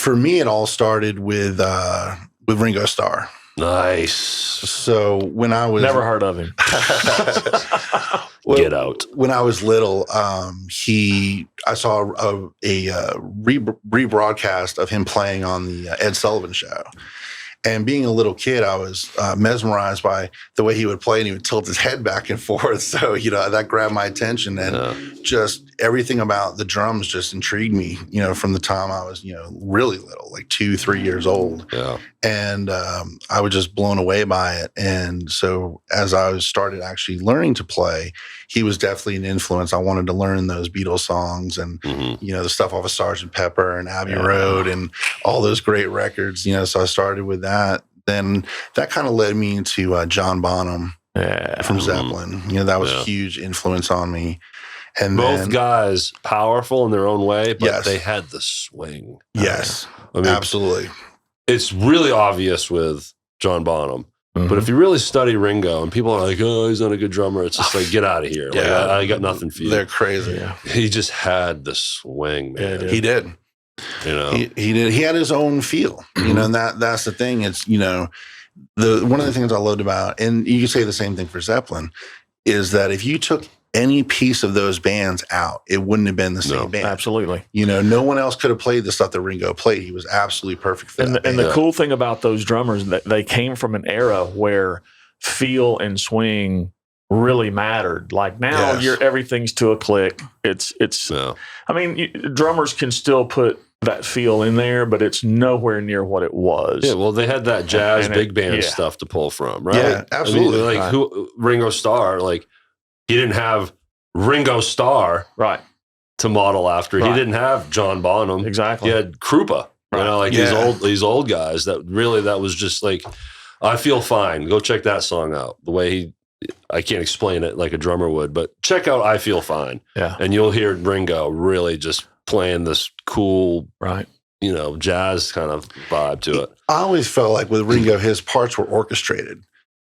For me, it all started with Ringo Starr. Nice. So when I was Never heard of him. Get out. When I was little, I saw a rebroadcast of him playing on the Ed Sullivan Show. And being a little kid, I was mesmerized by the way he would play, and he would tilt his head back and forth. So, that grabbed my attention, and just everything about the drums just intrigued me, from the time I was, really little, like 2-3 years old. Yeah. And I was just blown away by it. And so as I started actually learning to play, he was definitely an influence. I wanted to learn those Beatles songs and, the stuff off of Sgt. Pepper and Abbey Road and all those great records, so I started with that. Then that kind of led me into John Bonham from Zeppelin. That was a huge influence on me. And both guys powerful in their own way, but they had the swing. Yes, absolutely. It's really obvious with John Bonham. But if you really study Ringo and people are like, oh, he's not a good drummer, it's just like, get out of here. Like, I got nothing for you. They're crazy. Yeah. He just had the swing, man. Yeah, he did. He did. He had his own feel, and that's the thing. It's, one of the things I loved about, and you can say the same thing for Zeppelin, is that if you took any piece of those bands out, it wouldn't have been the same band. Absolutely. No one else could have played the stuff that Ringo played. He was absolutely perfect for that. And the cool thing about those drummers, that they came from an era where feel and swing really mattered. Like now, everything's to a click. It's. I mean, drummers can still put that feel in there, but it's nowhere near what it was. Yeah, well, they had that jazz big band stuff to pull from, right? Yeah, absolutely. I mean, Ringo Starr, he didn't have Ringo Starr to model after. He didn't have John Bonham. Exactly. He had Krupa. These old guys that was just like, I Feel Fine. Go check that song out. The way I can't explain it like a drummer would, but check out I Feel Fine. Yeah. And you'll hear Ringo really just playing this cool, jazz kind of vibe to it. I always felt like with Ringo, his parts were orchestrated.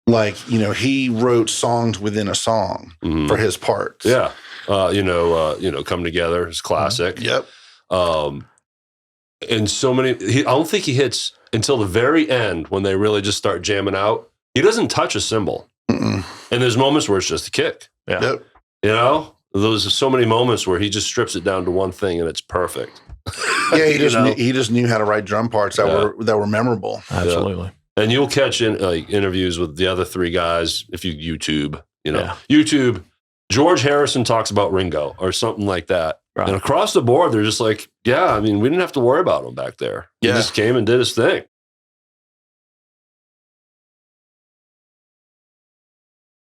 Like, he wrote songs within a song for his parts. Yeah. Come Together is classic. Yep. And so many, I don't think he hits until the very end when they really just start jamming out. He doesn't touch a cymbal. And there's moments where it's just a kick. Yeah. Yep. Those are so many moments where he just strips it down to one thing and it's perfect. Yeah, he just knew how to write drum parts that were memorable. Absolutely. Yeah. And you'll catch interviews with the other three guys if you YouTube, YouTube, George Harrison talks about Ringo or something like that. Right. And across the board, they're just like, we didn't have to worry about him back there. He just came and did his thing.